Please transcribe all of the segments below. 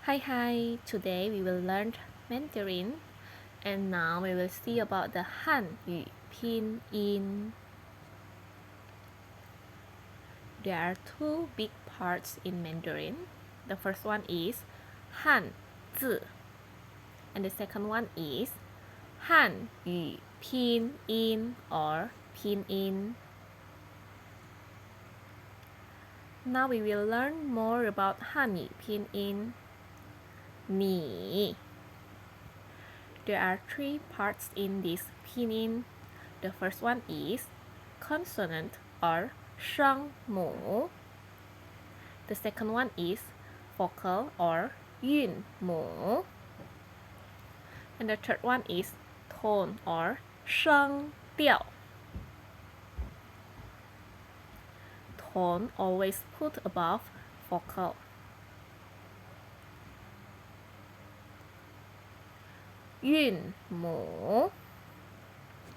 Hi, today we will learn Mandarin and now we will see about the hanyu pinyin. There are two big parts in Mandarin. The first one is hanzi and the second one is hanyu pinyin or pinyin. Now we will learn more about hanyu pinyin. Ni. There are three parts in this pinyin. The first one is consonant or 声母. The second one is vocal or 韵母. And the third one is tone or 声调. Tone always put above vocal. Yun mu.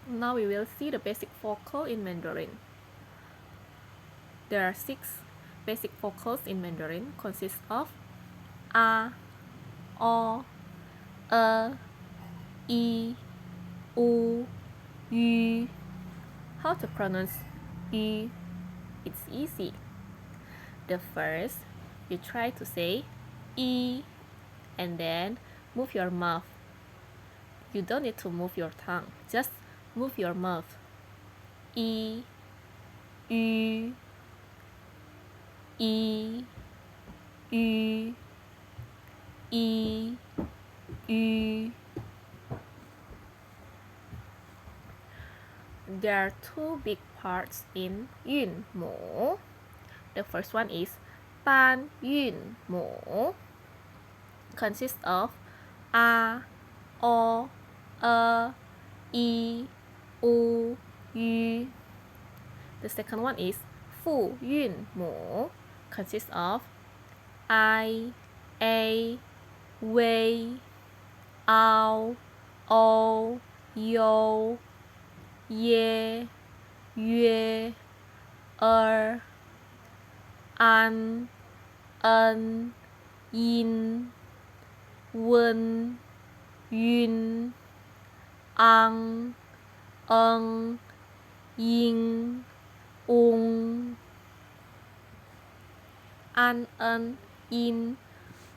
Now we will see the basic vocal in Mandarin. There are 6 basic vocals in Mandarin, consist of a, o, e, u, yu. How to pronounce yu? It's easy. The first, you try to say e and then move your mouth. You don't need to move your tongue, just move your mouth. E, yu, e, yu, e, yu. There are 2 big parts in 韵母. The first one is 单韵母, consists of a, o, e, u, yu. The second one is 复韵母, consists of I, a, we, ao, o, yo, ye, yue, an, yin, wen, yun, ang, ying, ung. An, yin,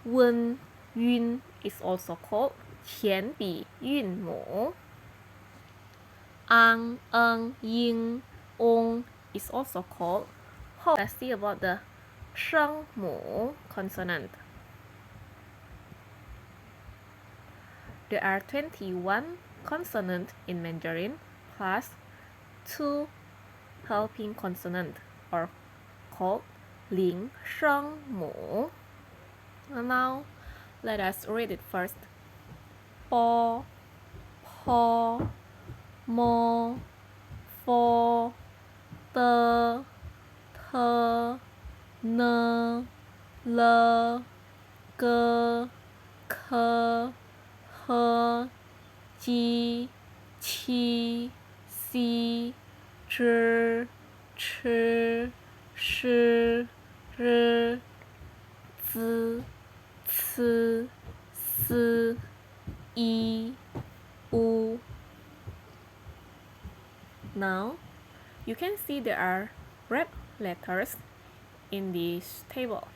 wen, yun is also called 前鼻韵母. Ang, ying, ung is also called 后. Let's see about the 声母 consonant. There are 21 consonants in Mandarin plus 2 helping consonants or called 零声母. Now let us read it first. Po, po, mo, fo, te, te, ne, le, ge, ke, he, ji, qi, si, zhi, chi, shi, ri, zi, ci, si, i, u. Now, you can see there are red letters in this table.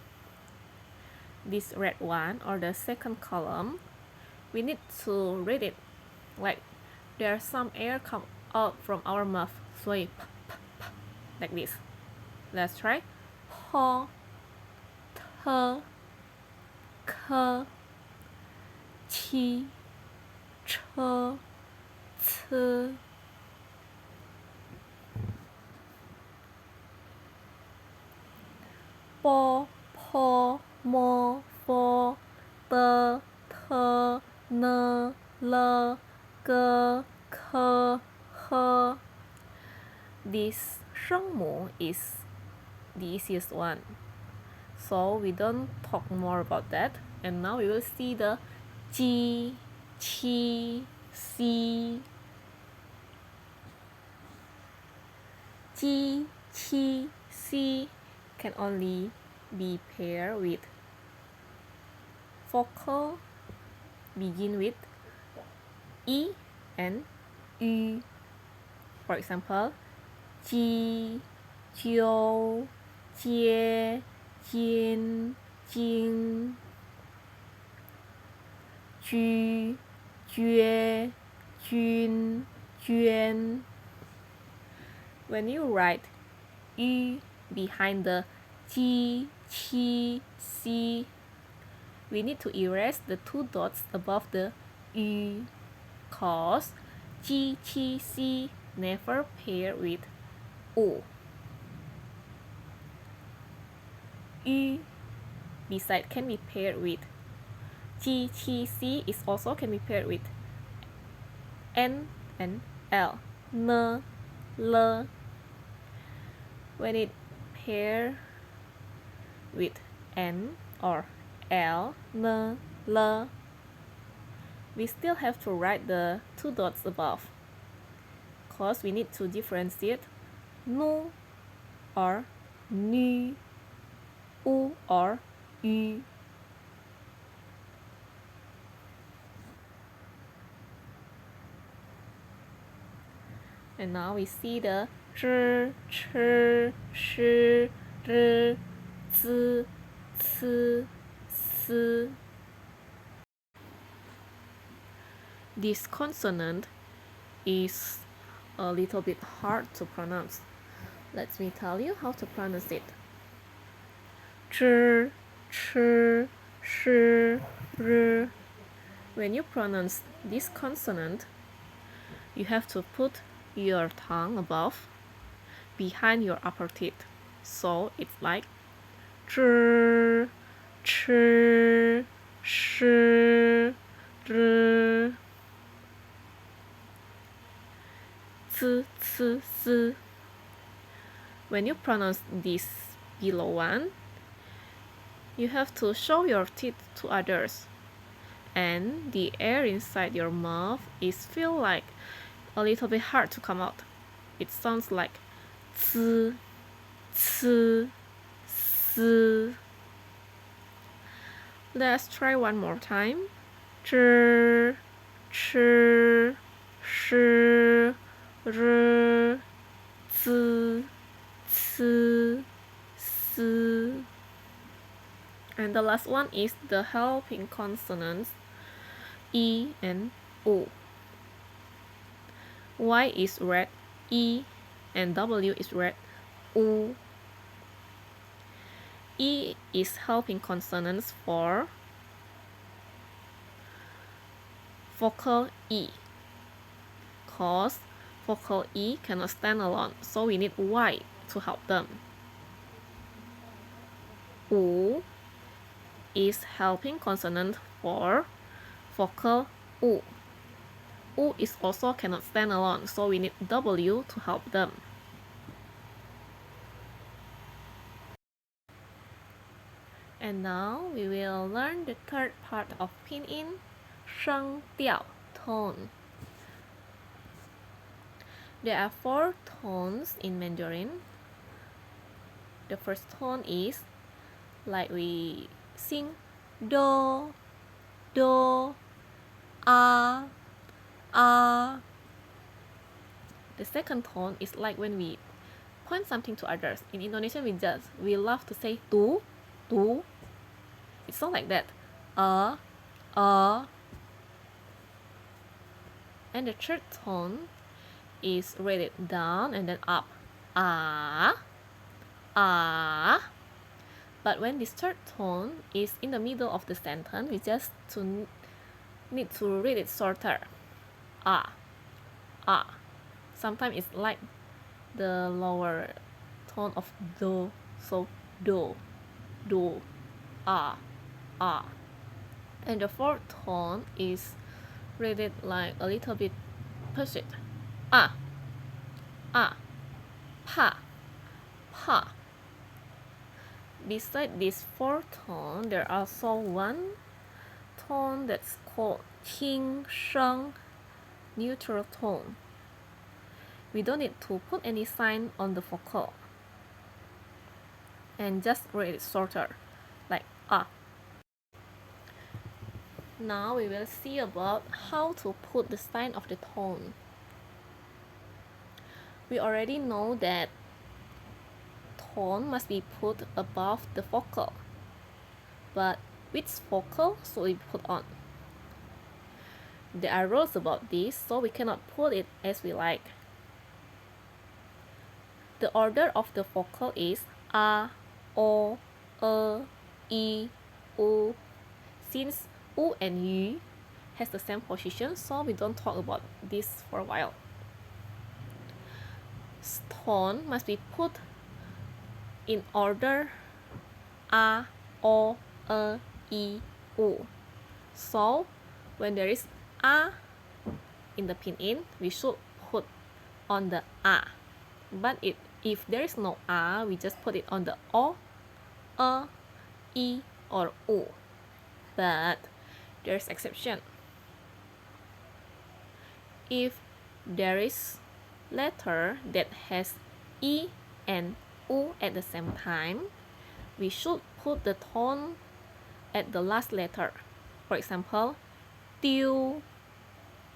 This red one or the second column, we need to read it like there's some air come out from our mouth, so p, like this. Let's try. Po, te, ke, qi, che, ci. Po, po, mo, fo, te, te, ne, le, ge, ke, he. This 声母 is the easiest one, so we don't talk more about that. And now we will see the ji, qi, si. Ji, qi, si can only be paired with vocal begin with E and U. For example, ji, jiu, jie, jin, jing, ju, jue, jun, juan. When you write U behind the ji, qi, si, we need to erase the two dots above the U, cause ji, qi, si never pair with O. U beside can be paired with ji, qi, si is also can be paired with N and L, n, l. When it pair with N or L, n, l, we still have to write the two dots above, cause we need to differentiate nu or nu, u or ü. And now we see the zhi, chi, shi, ri, zi, ci, si. This consonant is a little bit hard to pronounce. Let me tell you how to pronounce it. Zhi, chi, shi, ri. When you pronounce this consonant, you have to put your tongue above, behind your upper teeth. So it's like zhi, chi, shi, ri, zi, ci, si. When you pronounce this below one, you have to show your teeth to others, and the air inside your mouth is feel like a little bit hard to come out. It sounds like ci, ci, si. Let's try one more time. Zhi, chi, shi, ri, zi, ci, si. And the last one is the helping consonants E and O. Y is read E and W is read U. E is helping consonants for vocal E, cause vocal E cannot stand alone, so we need Y to help them. U is helping consonant for vocal U. U is also cannot stand alone, so we need W to help them. And now we will learn the third part of pinyin, 声调 tone. There are 4 tones in Mandarin. The first tone is like we sing do, do, a, a. The second tone is like when we point something to others. In Indonesian, we love to say tu, tu. It's not like that. A. And the third tone is rated down and then up. A. But when this third tone is in the middle of the sentence, we just need to read it shorter. A. Sometimes it's like the lower tone of do, so do, a. And the fourth tone is rated like a little bit pushed. Pa. Beside this 4 tone, there are also one tone that's called 轻声, neutral tone. We don't need to put any sign on the vocal and just read it shorter, like a. Now we will see about how to put the sign of the tone. We already know that tone must be put above the vocal, but which vocal should we put on? There are rules about this, so we cannot put it as we like. The order of the vocal is a, o, e, u. Since u and yu has the same position, so we don't talk about this for a while. Tone must be put in order a, o, e, u. So when there is a in the pinyin, we should put on the a. But if there is no a, we just put it on the o, e, or u. But there's exception. If there is letter that has e and u at the same time, we should put the tone at the last letter. For example, tiêu,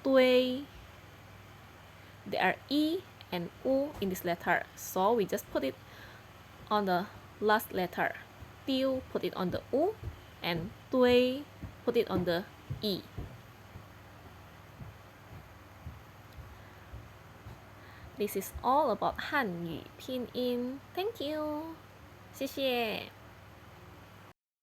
tuê. There are e and u in this letter, so we just put it on the last letter. Tiêu, put it on the u, and tuê, put it on the e. This is all about Hanyu Pinyin. Thank you. 谢谢。